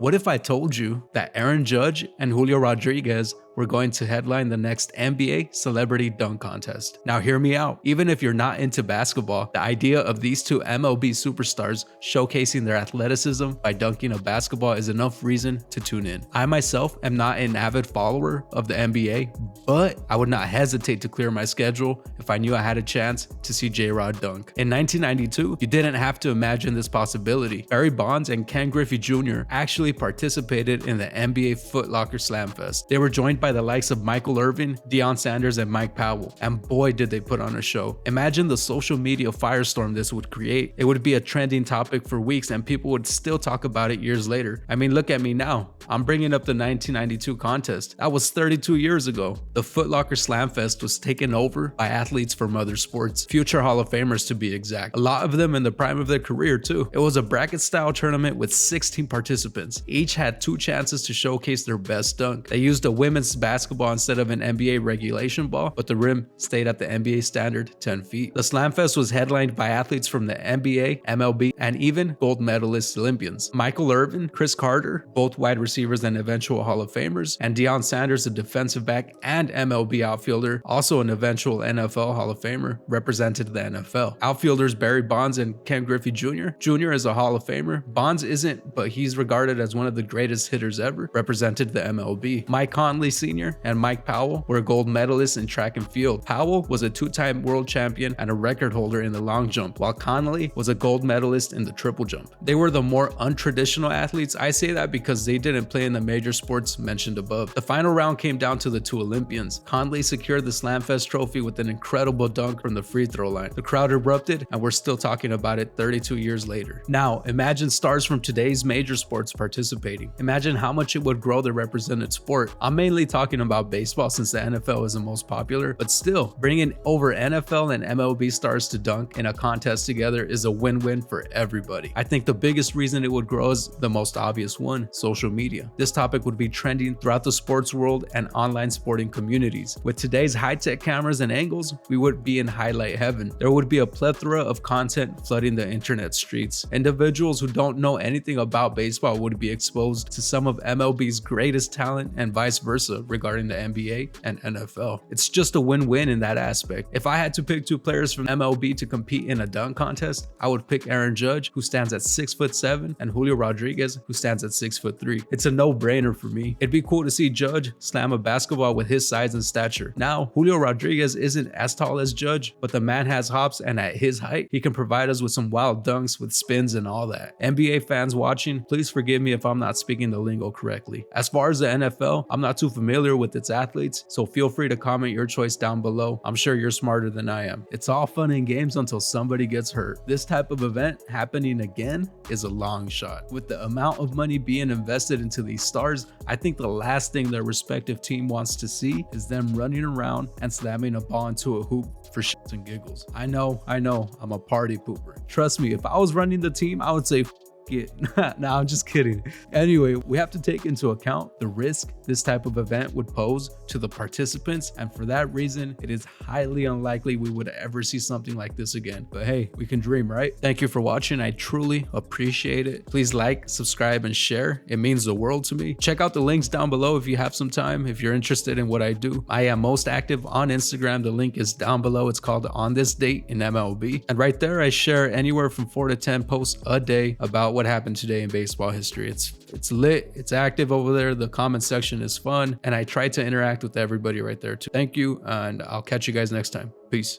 What if I told you that Aaron Judge and Julio Rodriguez were going to headline the next NBA Celebrity Dunk Contest? Now hear me out. Even if you're not into basketball, the idea of these two MLB superstars showcasing their athleticism by dunking a basketball is enough reason to tune in. I myself am not an avid follower of the NBA, but I would not hesitate to clear my schedule if I knew I had a chance to see J-Rod dunk. In 1992, you didn't have to imagine this possibility. Barry Bonds and Ken Griffey Jr. actually participated in the NBA Foot Locker Slam Fest. They were joined by the likes of Michael Irvin, Deion Sanders, and Mike Powell, and boy did they put on a show. Imagine the social media firestorm this would create. It would be a trending topic for weeks and people would still talk about it years later. I mean, look at me now. I'm bringing up the 1992 contest. That was 32 years ago. The Foot Locker Slam Fest was taken over by athletes from other sports, future Hall of Famers to be exact. A lot of them in the prime of their career too. It was a bracket style tournament with 16 participants. Each had 2 chances to showcase their best dunk. They used a women's basketball instead of an NBA regulation ball, but the rim stayed at the NBA standard 10 feet. The Slam Fest was headlined by athletes from the NBA, MLB, and even gold medalist Olympians. Michael Irvin, Chris Carter, both wide receivers and eventual Hall of Famers, and Deion Sanders, a defensive back and MLB outfielder, also an eventual NFL Hall of Famer, represented the NFL. Outfielders Barry Bonds and Ken Griffey Jr. Jr. is a Hall of Famer. Bonds isn't, but he's regarded as one of the greatest hitters ever, represented the MLB. Mike Conley Sr. and Mike Powell were gold medalists in track and field. Powell was a 2-time world champion and a record holder in the long jump, while Conley was a gold medalist in the triple jump. They were the more untraditional athletes. I say that because they didn't play in the major sports mentioned above. The final round came down to the 2 Olympians. Conley secured the Slamfest trophy with an incredible dunk from the free throw line. The crowd erupted, and we're still talking about it 32 years later. Now, imagine stars from today's major sports participating. Imagine how much it would grow the represented sport. I'm mainly talking about baseball since the NFL is the most popular, but still, bringing over NFL and MLB stars to dunk in a contest together is a win-win for everybody. I think the biggest reason it would grow is the most obvious one: social media. This topic would be trending throughout the sports world and online sporting communities. With today's high-tech cameras and angles, we would be in highlight heaven. There would be a plethora of content flooding the internet streets. Individuals who don't know anything about baseball would be exposed to some of MLB's greatest talent and vice versa regarding the NBA and NFL. It's just a win-win in that aspect. If I had to pick 2 players from MLB to compete in a dunk contest, I would pick Aaron Judge, who stands at 6'7", and Julio Rodriguez, who stands at 6'3". It's a no-brainer for me. It'd be cool to see Judge slam a basketball with his size and stature. Now, Julio Rodriguez isn't as tall as Judge, but the man has hops, and at his height, he can provide us with some wild dunks with spins and all that. NBA fans watching, please forgive me if I'm not speaking the lingo correctly. As far as the NFL, I'm not too familiar with its athletes, so feel free to comment your choice down below. I'm sure you're smarter than I am. It's all fun and games until somebody gets hurt. This type of event happening again is a long shot. With the amount of money being invested into these stars, I think the last thing their respective team wants to see is them running around and slamming a ball into a hoop for shits and giggles. I know, I'm a party pooper. Trust me, if I was running the team, I would say it. Nah, I'm just kidding. Anyway, we have to take into account the risk this type of event would pose to the participants, and for that reason, it is highly unlikely we would ever see something like this again. But hey, we can dream, right? Thank you for watching. I truly appreciate it. Please like, subscribe, and share. It means the world to me. Check out the links down below if you have some time, if you're interested in what I do. I am most active on Instagram. The link is down below. It's called On This Date in MLB. And right there, I share anywhere from 4 to 10 posts a day about what happened today in baseball history. It's lit, it's active over there. The comment section is fun, and I try to interact with everybody right there too. Thank you, and I'll catch you guys next time. Peace.